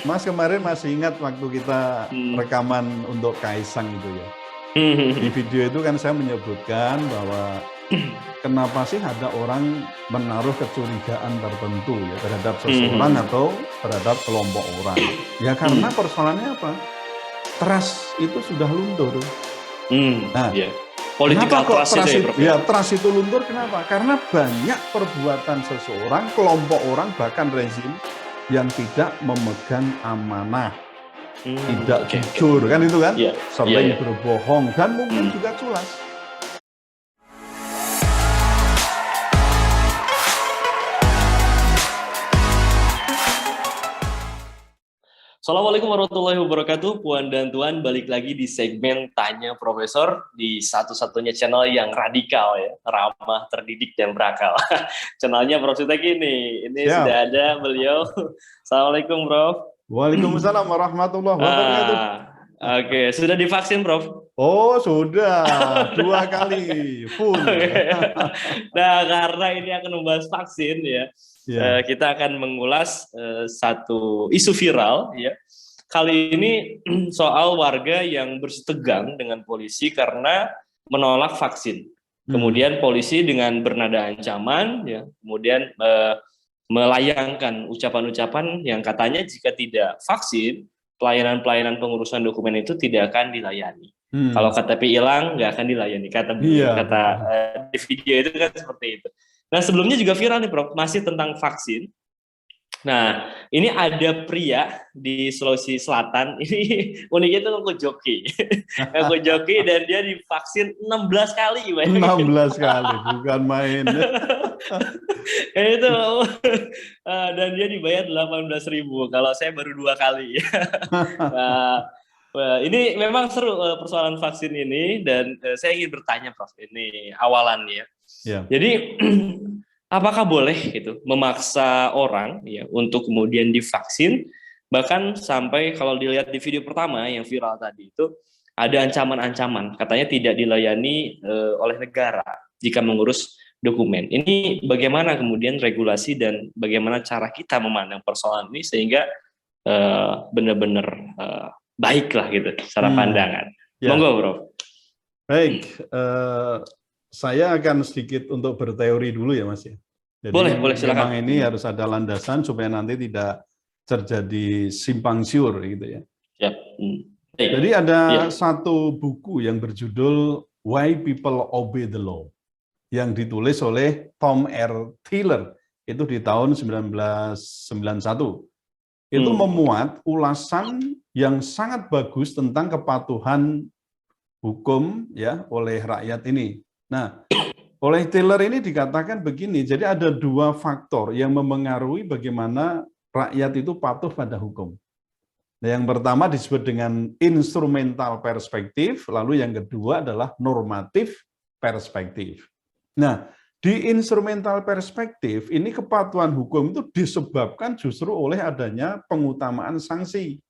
Mas kemarin masih ingat waktu kita rekaman untuk Kaisang itu ya. Di video itu kan saya menyebutkan bahwa kenapa sih ada orang menaruh kecurigaan tertentu ya terhadap seseorang atau terhadap kelompok orang. Ya karena persoalannya apa? Trust itu sudah luntur. Nah, Political kenapa kok trust itu ya, Prof? Ya, trust itu luntur kenapa? Karena banyak perbuatan seseorang, kelompok orang, bahkan rezim yang tidak memegang amanah, tidak jujur, kan itu kan? Sering berbohong dan mungkin juga culas. Assalamualaikum warahmatullahi wabarakatuh, Puan dan Tuan, balik lagi di segmen Tanya Profesor di satu-satunya channel yang radikal ya, ramah, terdidik dan berakal. Channelnya Prof Sutek ini sudah ada beliau. Assalamualaikum Prof. Waalaikumsalam warahmatullahi wabarakatuh. Oke, sudah divaksin Prof? Oh sudah, 2 kali full. Nah karena ini akan membahas vaksin ya. Kita akan mengulas satu isu viral ya. Kali ini soal warga yang bersitegang dengan polisi karena menolak vaksin. Kemudian polisi dengan bernada ancaman ya, kemudian melayangkan ucapan-ucapan yang katanya jika tidak vaksin, pelayanan-pelayanan pengurusan dokumen itu tidak akan dilayani. Kalau KTP hilang nggak akan dilayani, kata di video itu kan seperti itu. Nah sebelumnya juga viral nih Prof, masih tentang vaksin. Nah ini ada pria di Sulawesi Selatan, ini uniknya itu ngaku joki dan dia divaksin 16 kali. 16 kali, bukan main. Itu dan dia dibayar 18.000, kalau saya baru 2 kali. Ini memang seru persoalan vaksin ini dan saya ingin bertanya Prof, ini awalannya. Jadi apakah boleh gitu memaksa orang ya untuk kemudian divaksin, bahkan sampai kalau dilihat di video pertama yang viral tadi itu ada ancaman-ancaman katanya tidak dilayani oleh negara jika mengurus dokumen. Ini bagaimana kemudian regulasi dan bagaimana cara kita memandang persoalan ini sehingga benar-benar baiklah gitu secara pandangan. Monggo Bro. Baik, saya akan sedikit untuk berteori dulu ya Mas ya. Jadi boleh silakan. Memang ini harus ada landasan supaya nanti tidak terjadi simpang siur gitu ya. Jadi ada satu buku yang berjudul Why People Obey the Law yang ditulis oleh Tom R. Tiller itu di tahun 1991. Itu memuat ulasan yang sangat bagus tentang kepatuhan hukum ya oleh rakyat ini. Nah, oleh Taylor ini dikatakan begini, jadi ada 2 faktor yang memengaruhi bagaimana rakyat itu patuh pada hukum. Nah, yang pertama disebut dengan instrumental perspektif, lalu yang kedua adalah normatif perspektif. Nah, di instrumental perspektif ini kepatuhan hukum itu disebabkan justru oleh adanya pengutamaan sanksi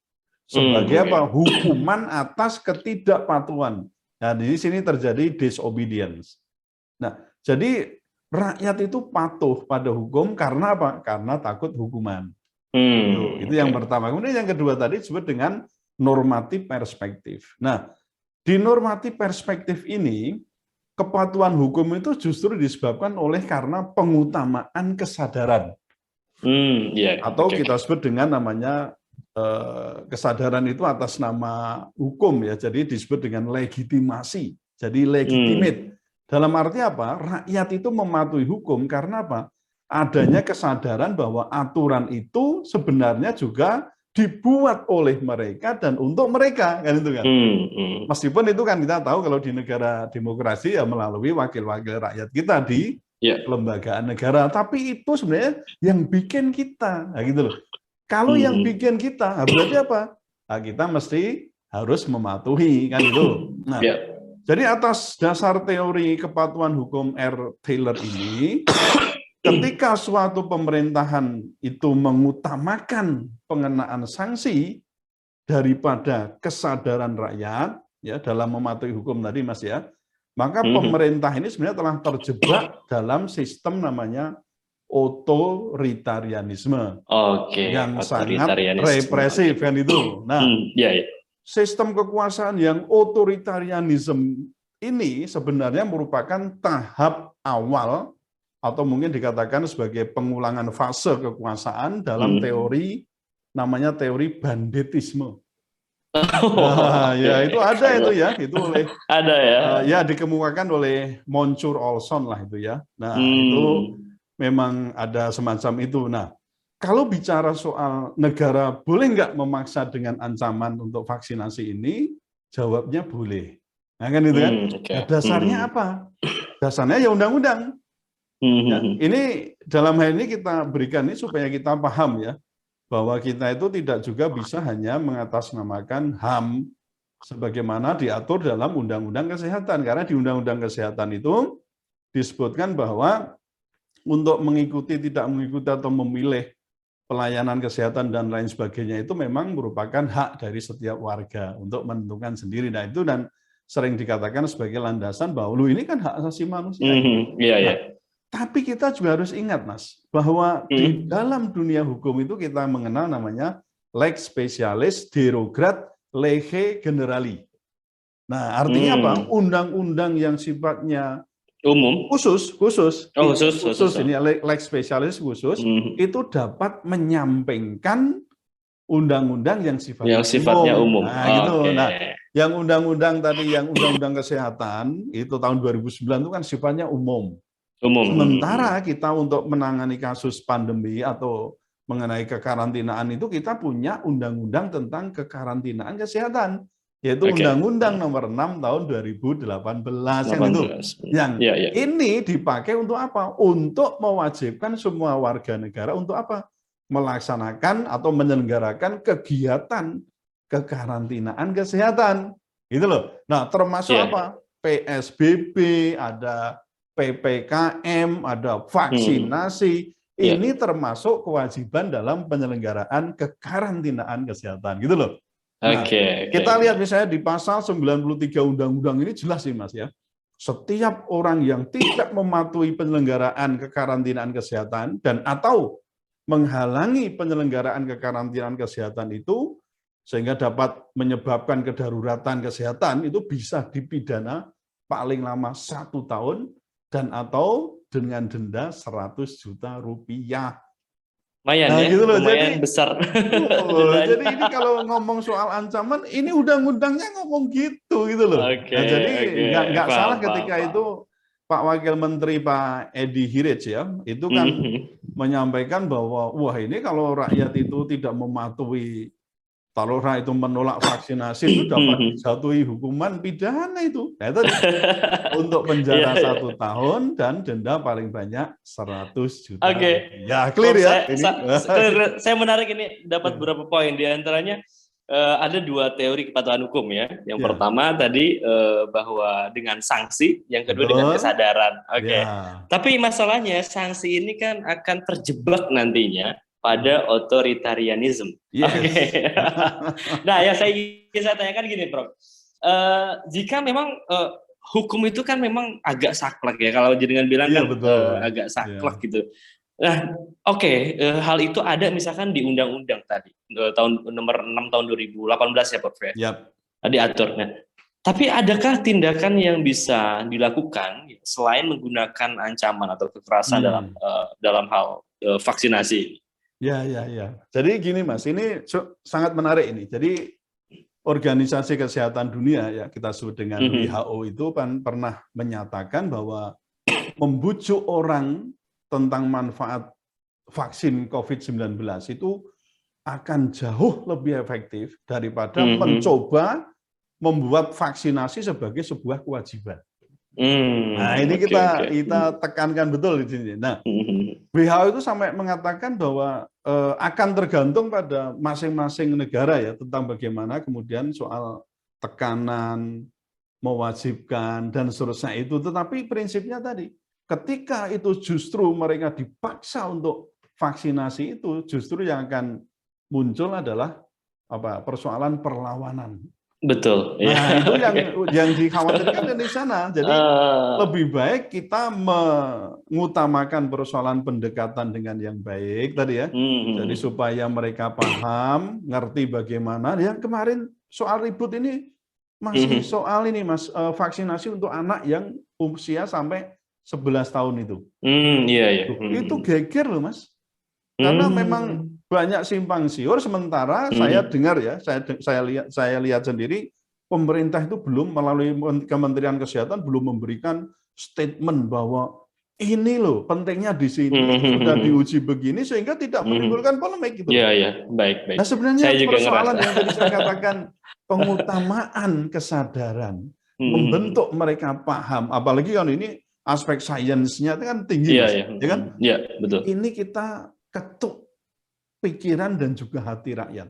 sebagai apa? Hukuman atas ketidakpatuhan. Nah, di sini terjadi disobedience. Nah, jadi rakyat itu patuh pada hukum karena apa? Karena takut hukuman. Itu yang pertama. Kemudian yang kedua tadi disebut dengan normatif perspektif. Nah, di normatif perspektif ini kepatuhan hukum itu justru disebabkan oleh karena pengutamaan kesadaran. Atau kita sebut dengan namanya kesadaran itu atas nama hukum ya. Jadi disebut dengan legitimasi. Jadi legitimate. Dalam arti apa? Rakyat itu mematuhi hukum karena apa? Adanya kesadaran bahwa aturan itu sebenarnya juga dibuat oleh mereka dan untuk mereka, kan itu kan. Meskipun itu kan kita tahu kalau di negara demokrasi ya melalui wakil-wakil rakyat kita di kelembagaan negara. Tapi itu sebenarnya yang bikin kita, nah gitu loh. Kalau yang bikin kita, berarti apa? Nah, kita mesti harus mematuhi, kan itu. Nah, jadi atas dasar teori kepatuhan hukum R. Taylor ini, ketika suatu pemerintahan itu mengutamakan pengenaan sanksi daripada kesadaran rakyat ya dalam mematuhi hukum tadi Mas ya, maka pemerintah ini sebenarnya telah terjebak dalam sistem namanya otoritarianisme yang sangat represif kan itu. Nah, sistem kekuasaan yang otoritarianisme ini sebenarnya merupakan tahap awal atau mungkin dikatakan sebagai pengulangan fase kekuasaan dalam teori namanya teori banditisme. Ya itu ada itu ya, itu oleh ya dikemukakan oleh Moncur Olson lah itu ya. Nah itu memang ada semacam itu. Nah kalau bicara soal negara boleh nggak memaksa dengan ancaman untuk vaksinasi ini, jawabnya boleh. Nah kan itu kan. Nah, dasarnya apa? Dasarnya ya undang-undang. Ya, ini dalam hal ini kita berikan ini supaya kita paham ya, bahwa kita itu tidak juga bisa hanya mengatasnamakan HAM sebagaimana diatur dalam Undang-Undang Kesehatan. Karena di Undang-Undang Kesehatan itu disebutkan bahwa untuk mengikuti, tidak mengikuti atau memilih pelayanan kesehatan dan lain sebagainya itu memang merupakan hak dari setiap warga untuk menentukan sendiri. Nah itu dan sering dikatakan sebagai landasan bahwa lu ini kan hak asasi manusia. Tapi kita juga harus ingat, Mas, bahwa di dalam dunia hukum itu kita mengenal namanya lex specialis derogat lege generali. Nah, artinya apa? Undang-undang yang sifatnya umum, khusus ini lex specialis khusus, itu dapat menyampingkan undang-undang yang sifatnya umum. Nah, gitu. Nah, yang undang-undang tadi, yang undang-undang kesehatan itu tahun 2009 itu kan sifatnya umum. Sementara kita untuk menangani kasus pandemi atau mengenai kekarantinaan itu kita punya undang-undang tentang kekarantinaan kesehatan, yaitu Undang-Undang Nomor 6 Tahun 2018 yang ini dipakai untuk apa? Untuk mewajibkan semua warga negara untuk apa? Melaksanakan atau menyelenggarakan kegiatan kekarantinaan kesehatan. Gitu loh. Nah, termasuk apa? PSBB, ada PPKM, ada vaksinasi, ini termasuk kewajiban dalam penyelenggaraan kekarantinaan kesehatan, gitu loh. Nah, kita lihat misalnya di pasal 93 Undang-Undang ini jelas sih Mas ya, setiap orang yang tidak mematuhi penyelenggaraan kekarantinaan kesehatan dan atau menghalangi penyelenggaraan kekarantinaan kesehatan itu sehingga dapat menyebabkan kedaruratan kesehatan itu bisa dipidana paling lama 1 tahun dan atau dengan denda 100 juta rupiah. Lumayan ya, gitu loh. Lumayan jadi, besar. Jadi ini kalau ngomong soal ancaman, ini undang-undangnya ngomong gitu loh. Nah, jadi nggak salah ketika itu Pak Wakil Menteri Pak Edi Hirij ya, itu kan menyampaikan bahwa wah ini kalau rakyat itu tidak mematuhi, kalau rakyat itu menolak vaksinasi itu dapat dijatuhi hukuman pidana itu. Nah, itu untuk penjara 1 tahun dan denda paling banyak 100 juta. Ya, clear ya. Saya menarik ini dapat beberapa poin. Di antaranya ada 2 teori kepatuhan hukum ya. Yang pertama tadi bahwa dengan sanksi, yang kedua dengan kesadaran. Tapi masalahnya sanksi ini kan akan terjebak nantinya pada otoritarianisme. Nah, ya saya tanyakan gini, Prof. Jika memang hukum itu kan memang agak saklek ya, kalau jenengan bilang kan agak saklek gitu. Nah, hal itu ada misalkan di undang-undang tadi tahun nomor 6 tahun 2018 ya, Prof. Diatur. Nah, tapi adakah tindakan yang bisa dilakukan selain menggunakan ancaman atau kekerasan dalam hal vaksinasi? Ya. Jadi gini Mas, ini sangat menarik ini. Jadi Organisasi Kesehatan Dunia ya kita sebut dengan WHO itu kan pernah menyatakan bahwa membujuk orang tentang manfaat vaksin COVID-19 itu akan jauh lebih efektif daripada mencoba membuat vaksinasi sebagai sebuah kewajiban. Nah ini kita tekankan betul di sini. Nah WHO itu sampai mengatakan bahwa akan tergantung pada masing-masing negara ya tentang bagaimana kemudian soal tekanan, mewajibkan dan seterusnya itu. Tetapi prinsipnya tadi, ketika itu justru mereka dipaksa untuk vaksinasi itu, justru yang akan muncul adalah persoalan perlawanan. Betul. Nah, itu yang dikhawatirkan di sana. Jadi lebih baik kita mengutamakan persoalan pendekatan dengan yang baik tadi ya. Jadi supaya mereka paham, ngerti bagaimana. Yang kemarin soal ribut ini masih soal ini Mas, vaksinasi untuk anak yang usia sampai 11 tahun itu. Iya. Itu geger loh Mas. Karena memang banyak simpang siur, sementara saya dengar ya, saya lihat sendiri pemerintah itu belum melalui Kementerian Kesehatan belum memberikan statement bahwa ini loh pentingnya di sini sudah diuji begini sehingga tidak menimbulkan polemik gitu. Iya, baik. Nah sebenarnya persoalan yang tadi saya katakan pengutamaan kesadaran, membentuk mereka paham, apalagi kan ini aspek sainsnya itu kan tinggi, ya kan? Iya, betul. Ini kita ketuk pikiran dan juga hati rakyat.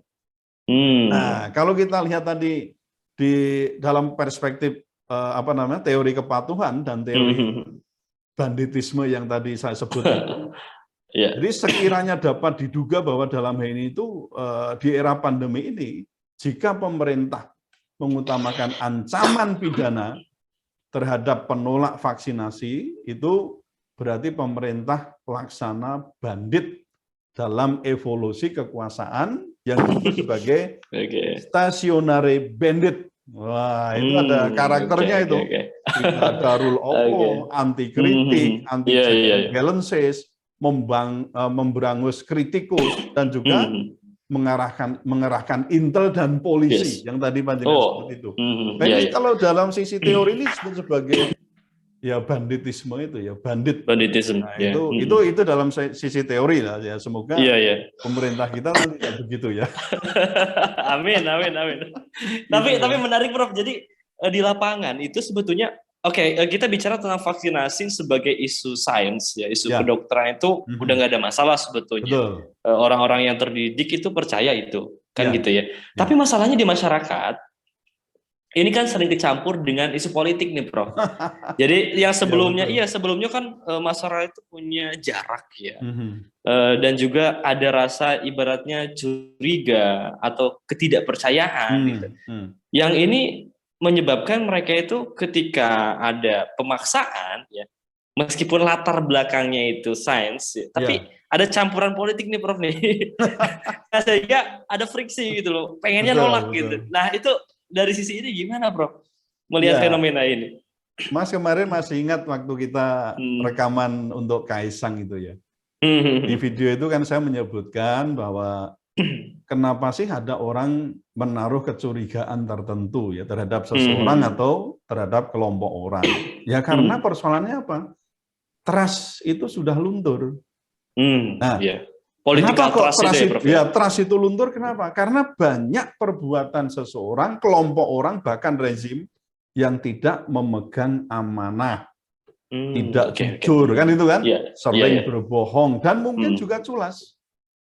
Nah, kalau kita lihat tadi di dalam perspektif teori kepatuhan dan teori banditisme yang tadi saya sebut itu. Jadi sekiranya dapat diduga bahwa dalam hal ini itu di era pandemi ini, jika pemerintah mengutamakan ancaman pidana terhadap penolak vaksinasi, itu berarti pemerintah pelaksana bandit dalam evolusi kekuasaan yang disebut sebagai stationary bandit. Wah, itu ada karakternya itu. Ada rule of law, anti kritik, anti check and balances, memberangus kritikus, dan juga mengerahkan intel dan polisi yang tadi panjenengan sebut itu. Jadi kalau dalam sisi teori ini disebut sebagai ya banditisme itu ya banditisme. Nah, itu dalam sisi teori lah ya, semoga pemerintah kita tidak begitu ya. Amin. Tapi menarik Prof. Jadi di lapangan itu sebetulnya kita bicara tentang vaksinasi sebagai isu sains ya, isu kedokteran itu udah nggak ada masalah sebetulnya. Orang-orang yang terdidik itu percaya itu kan gitu ya. Tapi masalahnya di masyarakat ini kan sering dicampur dengan isu politik nih, Prof. Jadi yang sebelumnya, sebelumnya kan masyarakat itu punya jarak ya, dan juga ada rasa ibaratnya curiga atau ketidakpercayaan. Gitu. Yang ini menyebabkan mereka itu ketika ada pemaksaan, ya, meskipun latar belakangnya itu sains, ya, tapi ada campuran politik nih, Prof nih, sehingga ada friksi gitu loh, pengennya nolak gitu. Nah itu dari sisi ini gimana, Prof? Melihat fenomena ini? Mas kemarin masih ingat waktu kita rekaman untuk Kaisang itu ya. Di video itu kan saya menyebutkan bahwa kenapa sih ada orang menaruh kecurigaan tertentu ya terhadap seseorang atau terhadap kelompok orang. Ya karena persoalannya apa? Trust itu sudah luntur. Nah, Political trust itu ya, trust itu luntur kenapa? Karena banyak perbuatan seseorang, kelompok orang, bahkan rezim yang tidak memegang amanah, tidak jujur, kan itu kan? Sering berbohong dan mungkin juga culas.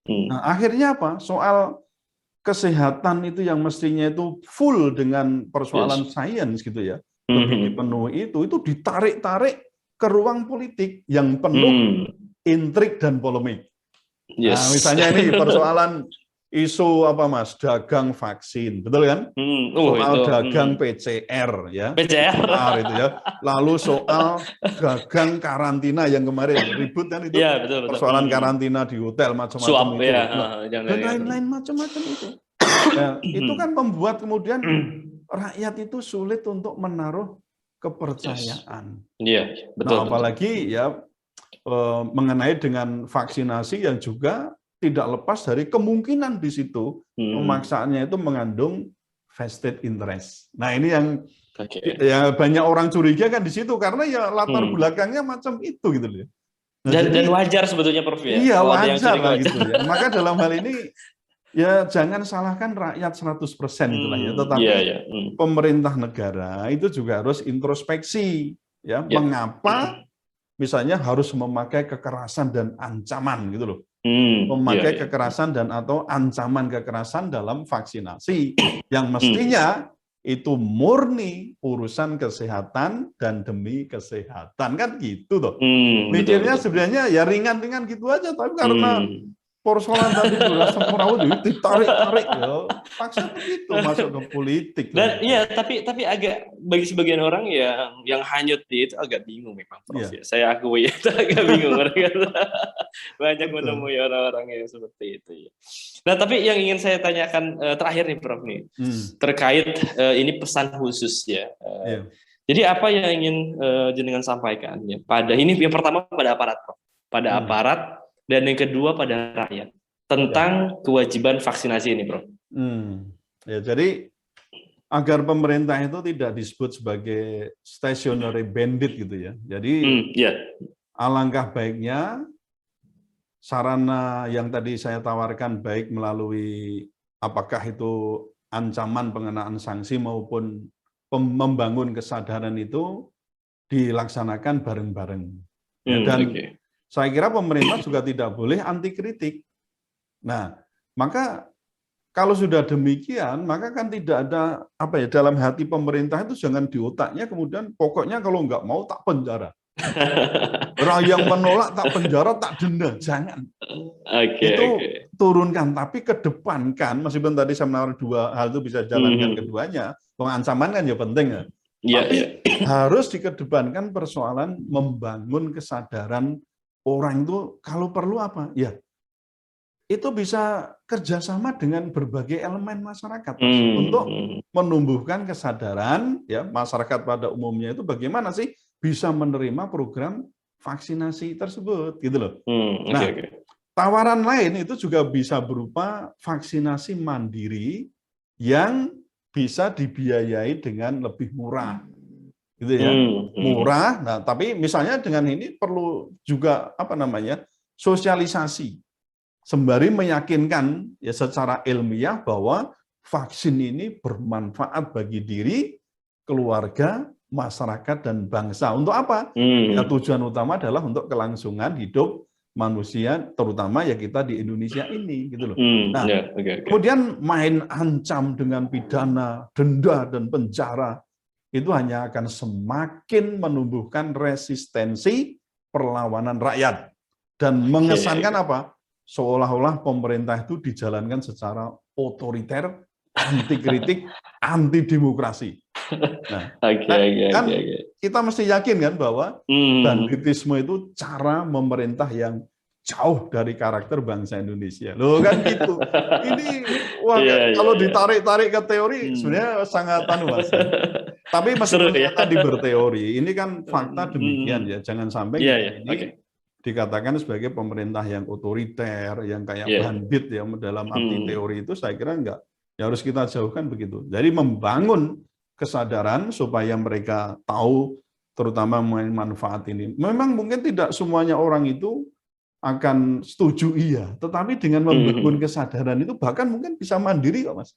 Nah, akhirnya apa? Soal kesehatan itu yang mestinya itu full dengan persoalan sains gitu ya, lebih dipenuhi itu ditarik-tarik ke ruang politik yang penuh intrik dan polemik. Nah, misalnya ini persoalan isu apa Mas, dagang vaksin, betul kan? Soal dagang PCR ya, itu ya. Lalu soal dagang karantina yang kemarin ribut kan itu, betul. Persoalan karantina di hotel macam-macam itu, dan lain-lain macam-macam itu. Ya, itu kan membuat kemudian rakyat itu sulit untuk menaruh kepercayaan. Betul. Nah, apalagi ya mengenai dengan vaksinasi yang juga tidak lepas dari kemungkinan di situ pemaksaannya itu mengandung vested interest. Nah ini yang ya banyak orang curiga kan di situ karena ya latar belakangnya macam itu gitu loh. Nah, dan wajar sebetulnya Prof ya. Iya wajar lah gitu ya. Maka dalam hal ini ya jangan salahkan rakyat 100% itulah ya. Tetapi pemerintah negara itu juga harus introspeksi ya mengapa misalnya harus memakai kekerasan dan ancaman gitu loh. Memakai kekerasan dan atau ancaman kekerasan dalam vaksinasi yang mestinya itu murni urusan kesehatan dan demi kesehatan kan gitu toh. Mikirnya sebenarnya ya ringan-ringan gitu aja tapi karena persoalan tadi sudah semrawut ditarik-tarik ya, paksa begitu masuk ke politik. Dan iya, tapi agak bagi sebagian orang yang hanyut di itu agak bingung memang, Prof. Ya. Saya akui itu agak bingung. Banyak menemui orang-orang yang seperti itu. Ya. Nah, tapi yang ingin saya tanyakan terakhir nih, Prof. Nih, terkait ini pesan khusus ya. Jadi apa yang ingin jenengan sampaikan ya? Pada ini yang pertama pada aparat, Prof. Pada aparat. Dan yang kedua pada rakyat tentang kewajiban vaksinasi ini, Bro. Ya, jadi agar pemerintah itu tidak disebut sebagai stationary bandit gitu ya. Jadi alangkah baiknya sarana yang tadi saya tawarkan baik melalui apakah itu ancaman pengenaan sanksi maupun membangun kesadaran itu dilaksanakan bareng-bareng. Dan saya kira pemerintah juga tidak boleh anti kritik. Nah, maka kalau sudah demikian, maka kan tidak ada dalam hati pemerintah itu jangan di otaknya kemudian pokoknya kalau nggak mau tak penjara. Orang yang menolak tak penjara, tak denda, jangan. Turunkan, tapi kedepankan, meskipun tadi saya menawarkan dua hal itu bisa jalankan keduanya, pengancaman kan ya penting ya. Tapi harus dikedepankan persoalan membangun kesadaran orang itu kalau perlu apa? Ya, itu bisa kerjasama dengan berbagai elemen masyarakat untuk menumbuhkan kesadaran ya masyarakat pada umumnya itu bagaimana sih bisa menerima program vaksinasi tersebut gitu loh. Tawaran lain itu juga bisa berupa vaksinasi mandiri yang bisa dibiayai dengan lebih murah. Gitu ya, murah. Nah, tapi misalnya dengan ini perlu juga sosialisasi sembari meyakinkan ya secara ilmiah bahwa vaksin ini bermanfaat bagi diri, keluarga, masyarakat dan bangsa. Untuk apa? Ya, tujuan utama adalah untuk kelangsungan hidup manusia, terutama ya kita di Indonesia ini, gitu loh. Nah, kemudian main ancam dengan pidana, denda dan penjara itu hanya akan semakin menumbuhkan resistensi perlawanan rakyat dan mengesankan apa? Seolah-olah pemerintah itu dijalankan secara otoriter, anti kritik, anti demokrasi. Nah, kita mesti yakin kan bahwa banditisme itu cara memerintah yang jauh dari karakter bangsa Indonesia. Loh kan gitu. Ini kalau ditarik-tarik ke teori sebenarnya sangat Mas. Tapi meskipun tadi berteori, ini kan fakta demikian ya. Jangan sampai ini dikatakan sebagai pemerintah yang otoriter, yang kayak bandit ya dalam arti teori itu saya kira enggak. Ya harus kita jauhkan begitu. Jadi membangun kesadaran supaya mereka tahu terutama mengenai manfaat ini. Memang mungkin tidak semuanya orang itu akan setuju tetapi dengan membangun kesadaran itu bahkan mungkin bisa mandiri kok Mas.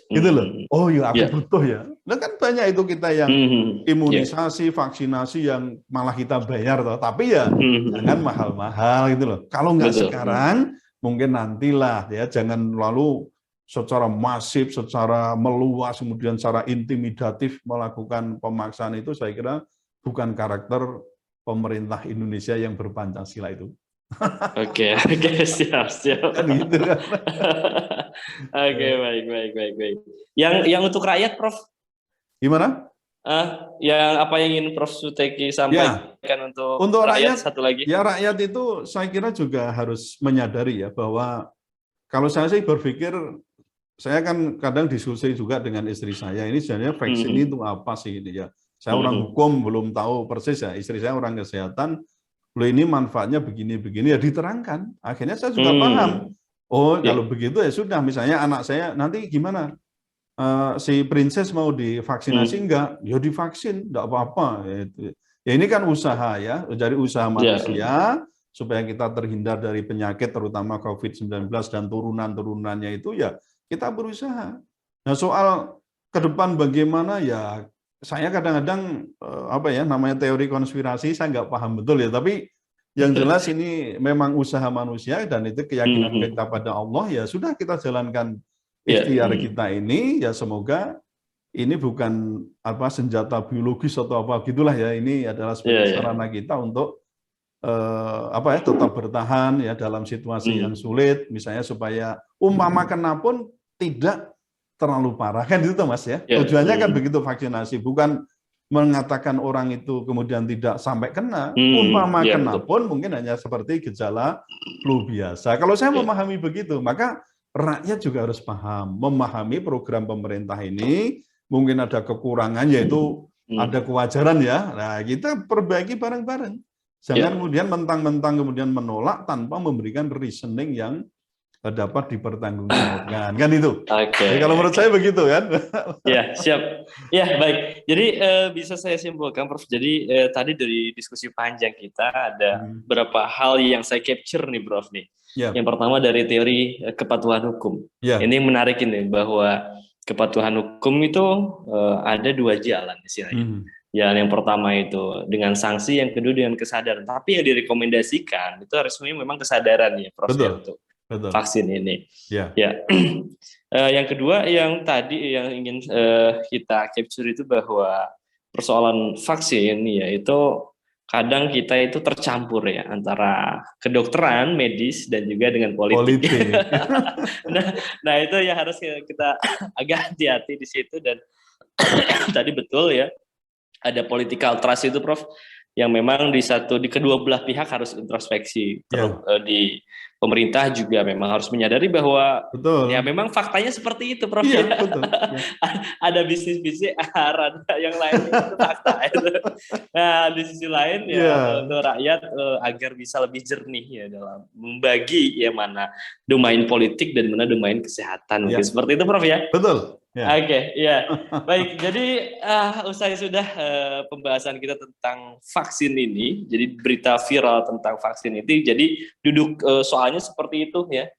Gitu loh. Oh ya aku butuh ya. Nah kan banyak itu kita yang imunisasi, vaksinasi yang malah kita bayar toh. Tapi ya jangan mahal-mahal gitu loh. Kalau nggak sekarang mungkin nantilah ya, jangan lalu secara masif, secara meluas kemudian secara intimidatif melakukan pemaksaan itu. Saya kira bukan karakter pemerintah Indonesia yang berpancasila itu. Oke, siap. Kan gitu kan. Oke, baik. Yang untuk rakyat, Prof? Gimana? Yang apa yang ingin Prof Suteki sampaikan untuk rakyat satu lagi? Ya rakyat itu saya kira juga harus menyadari ya bahwa kalau saya sih berpikir, saya kan kadang diskusi juga dengan istri saya, ini sebenarnya vaksin itu apa sih ini ya. Saya orang hukum belum tahu persis ya, istri saya orang kesehatan. Loh ini manfaatnya begini-begini ya diterangkan. Akhirnya saya juga paham. Oh kalau begitu ya sudah. Misalnya anak saya nanti gimana? Si Princess mau divaksinasi enggak? Ya divaksin, enggak apa-apa. Ya ini kan usaha ya, dari usaha manusia supaya kita terhindar dari penyakit terutama COVID-19 dan turunan-turunannya itu ya kita berusaha. Nah soal ke depan bagaimana ya. Saya kadang-kadang namanya teori konspirasi saya nggak paham betul ya, tapi yang jelas ini memang usaha manusia dan itu keyakinan kita pada Allah ya sudah kita jalankan ikhtiar kita ini ya semoga ini bukan senjata biologis atau apa gitulah ya, ini adalah sebagai sarana kita untuk tetap bertahan ya dalam situasi yang sulit, misalnya supaya umpama kena pun tidak terlalu parah, kan itu Mas ya. Tujuannya kan begitu vaksinasi, bukan mengatakan orang itu kemudian tidak sampai kena, umpama kena pun mungkin hanya seperti gejala flu biasa. Kalau saya memahami begitu, maka rakyat juga harus paham, memahami program pemerintah ini, mungkin ada kekurangan yaitu ada kewajaran ya. Nah, kita perbaiki bareng-bareng. Jangan kemudian mentang-mentang kemudian menolak tanpa memberikan reasoning yang dapat dipertanggungjawabkan, kan itu. Jadi kalau menurut saya begitu kan. Ya, siap. Ya, baik. Jadi bisa saya simpulkan, Prof. Jadi tadi dari diskusi panjang kita ada beberapa hal yang saya capture nih, Prof. nih. Yang pertama dari teori kepatuhan hukum. Ini menarik ini bahwa kepatuhan hukum itu ada dua jalan istilahnya. Ya, yang pertama itu dengan sanksi, yang kedua dengan kesadaran. Tapi yang direkomendasikan itu harusnya memang kesadaran ya, Prof. Ya, untuk vaksin ini. Ya. Yang kedua yang tadi yang ingin kita capture itu bahwa persoalan vaksin ya itu kadang kita itu tercampur ya antara kedokteran, medis dan juga dengan politik. nah itu yang harus kita agak hati-hati di situ. Dan tadi betul ya, ada political trust itu, Prof, yang memang di kedua belah pihak harus introspeksi. Di pemerintah juga memang harus menyadari bahwa ya memang faktanya seperti itu, Prof. Betul. Ada bisnis-bisnis, ada yang lain itu fakta. Nah, di sisi lain ya untuk rakyat agar bisa lebih jernih ya dalam membagi ya mana domain politik dan mana domain kesehatan. Mungkin seperti itu, Prof ya. Betul. Oke, baik. Jadi usai sudah pembahasan kita tentang vaksin ini, jadi berita viral tentang vaksin itu, jadi duduk soalnya seperti itu ya,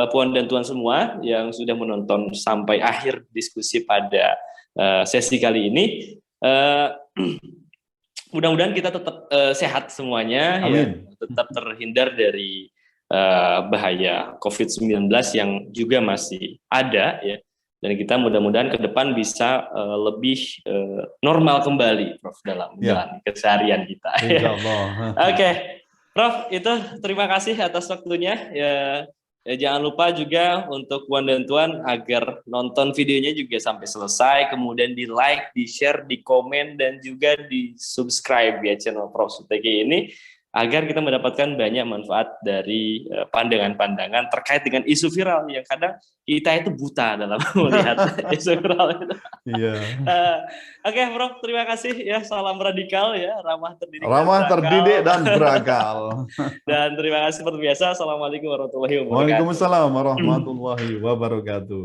Puan dan Tuan semua yang sudah menonton sampai akhir diskusi pada sesi kali ini. Mudah-mudahan kita tetap sehat semuanya, ya, tetap terhindar dari bahaya COVID-19 yang juga masih ada ya. Dan kita mudah-mudahan ke depan bisa lebih normal kembali, Prof, dalam menjalani keseharian kita. Oke, Prof, itu terima kasih atas waktunya. Jangan lupa juga untuk Puan dan Tuan agar nonton videonya juga sampai selesai, kemudian di like, di share, di komen, dan juga di subscribe ya channel Prof Suteki ini, agar kita mendapatkan banyak manfaat dari pandangan-pandangan terkait dengan isu viral yang kadang kita itu buta dalam melihat isu viral itu. Oke, Prof, terima kasih ya. Salam radikal ya, ramah terdidik dan berakal. Dan terima kasih seperti biasa. Assalamualaikum warahmatullahi wabarakatuh. Waalaikumsalam warahmatullahi wabarakatuh.